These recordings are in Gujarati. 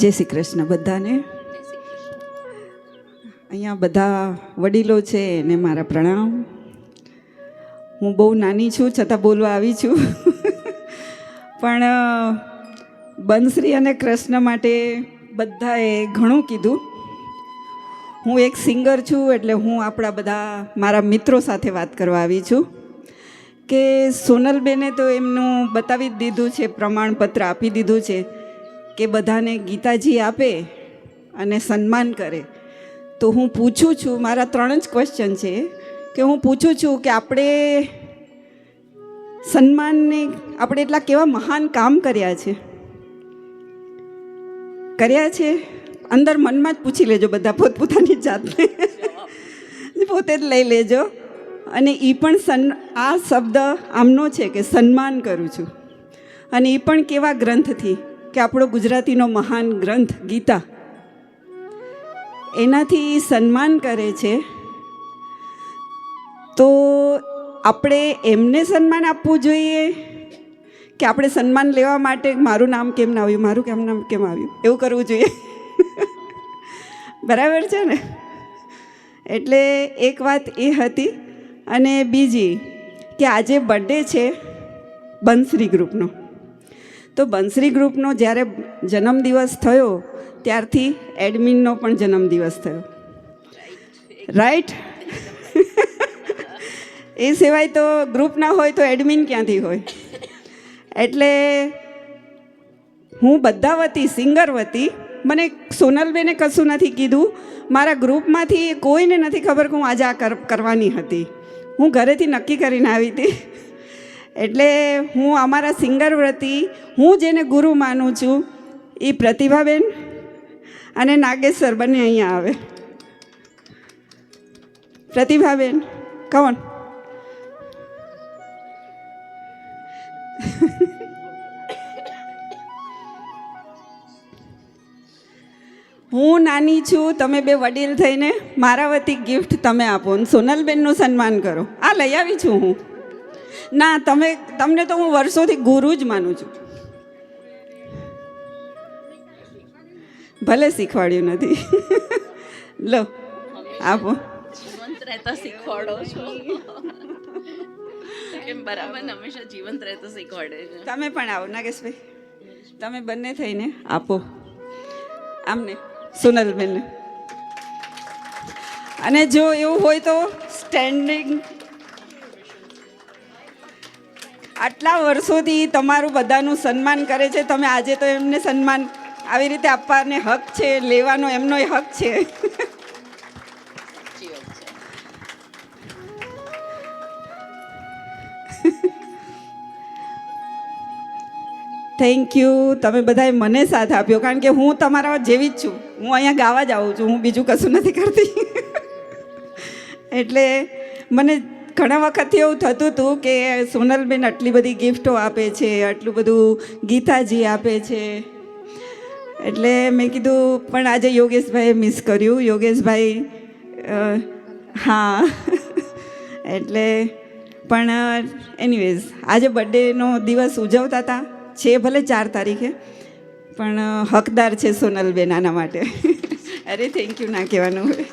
જય શ્રી કૃષ્ણ બધાને. અહીંયા બધા વડીલો છે એને મારા પ્રણામ. હું બહુ નાની છું છતાં બોલવા આવી છું. પણ બંશ્રી અને કૃષ્ણ માટે બધાએ ઘણું કીધું. હું એક સિંગર છું એટલે હું આપણા બધા મારા મિત્રો સાથે વાત કરવા આવી છું કે સોનલબેને તો એમનું બતાવી જ દીધું છે, પ્રમાણપત્ર આપી દીધું છે કે બધાને ગીતાજી આપે અને સન્માન કરે. તો હું પૂછું છું, મારા 3 જ ક્વેશ્ચન છે કે હું પૂછું છું કે આપણે સન્માનને આપણે એટલા કેવા મહાન કામ કર્યા છે અંદર મનમાં જ પૂછી લેજો બધા પોતપોતાની જાતને, પોતે જ લઈ લેજો. અને એ પણ આ શબ્દ આમનો છે કે સન્માન કરું છું, અને એ પણ કેવા ગ્રંથથી કે આપણો ગુજરાતીનો મહાન ગ્રંથ ગીતા, એનાથી સન્માન કરે છે. તો આપણે એમને સન્માન આપવું જોઈએ કે આપણે સન્માન લેવા માટે મારું નામ કેમ ના આવ્યું, મારું નામ કેમ આવ્યું, એવું કરવું જોઈએ? બરાબર છે ને? એટલે એક વાત એ હતી. અને બીજી કે આજે બર્થડે છે બંશ્રી ગ્રુપનો. તો બંશ્રી ગ્રુપનો જ્યારે જન્મદિવસ થયો ત્યારથી એડમિનનો પણ જન્મદિવસ થયો, રાઈટ? એ સિવાય તો ગ્રુપ ના હોય તો એડમિન ક્યાંથી હોય? એટલે હું બધા વતી, સિંગર વતી, મને સોનલબેને કશું નથી કીધું, મારા ગ્રુપમાંથી કોઈને નથી ખબર કે હું આજે આ કરવાની હતી. હું ઘરેથી નક્કી કરીને આવી હતી. એટલે હું અમારા સિંગર વતી હું જેને ગુરુ માનું છું એ પ્રતિભાબેન અને નાગેશ સર બંને અહીંયા આવે. પ્રતિભાબેન કોણ? હું નાની છું, તમે બે વડીલ થઈને મારા વતી ગિફ્ટ તમે આપો ને સોનલબેનનું સન્માન કરો. આ લઈ આવી છું હું. ના, તમને તો હું વર્ષોથી ગુરુ જ માનું છું. ભલે શીખવાડ્યું નથી. લો આપો. જીવંત રહેતા શીખવાડો છો. કેમ બરાબર હંમેશા જીવંત રહેતા શીખવાડે છે. તમે પણ આવો નાગેશભાઈ, તમે બંને થઈને આપો આમને સોનલબેનને. અને જો એવું હોય તો સ્ટેન્ડિંગ, આટલા વર્ષોથી તમારું બધાનું સન્માન કરે છે, તમે આજે તો એમને સન્માન આવી રીતે આપવાને હક છે, લેવાનો એમનો હક છે. Thank you. તમે બધાએ મને સાથ આપ્યો, કારણ કે હું તમારા જેવી જ છું. હું અહીંયા ગાવા જ આવું છું, હું બીજું કશું નથી કરતી. એટલે મને ઘણા વખતથી એવું થતું હતું કે સોનલબેન આટલી બધી ગિફ્ટો આપે છે, આટલું બધું ગીતાજી આપે છે. એટલે મેં કીધું પણ આજે યોગેશભાઈએ મિસ કર્યું. યોગેશભાઈ હા. એટલે પણ એનીવેઝ આજે બર્થડેનો દિવસ ઉજવતા હતા, છે ભલે 4 તારીખે, પણ હકદાર છે સોનલબેન આના માટે. અરે થેન્ક યુ ના કહેવાનું હોય.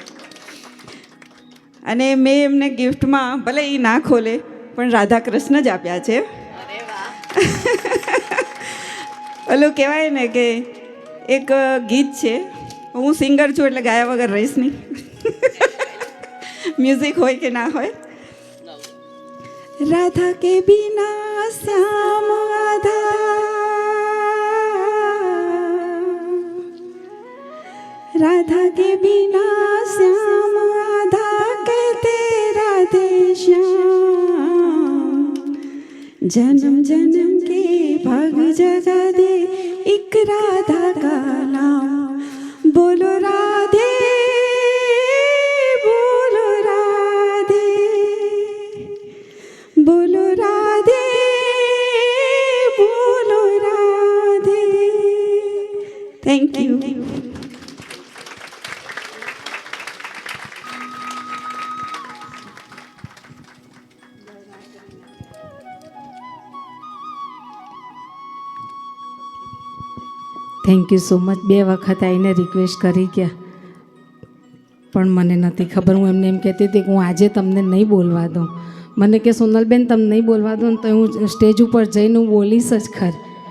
અને મેં એમને ગિફ્ટમાં ભલે એ ના ખોલે પણ રાધા કૃષ્ણ જ આપ્યા છે. ઓલું કહેવાય ને કે એક ગીત છે, હું સિંગર છું એટલે ગાયા વગર રહીશ નહીં. મ્યુઝિક હોય કે ના હોય. રાધા કે બિના શ્યામ આધા, राधा के बिना श्याम आधा कहते राधे श्याम, जन्म जन्म के भाग जगा दे एक राधा का नाम. बोलो राधे, बोलो राधे, बोलो राधे, बोलो Radhe. Thank you. Thank you so much. 2 વખત આવીને રિક્વેસ્ટ કરી ગયા, પણ મને નથી ખબર. હું એમને એમ કહેતી હતી કે હું આજે તમને નહીં બોલવા દઉં. મને કે સોનલબેન તમને નહીં બોલવા દઉં ને તો હું સ્ટેજ ઉપર જઈને હું બોલીશ જ ખરી.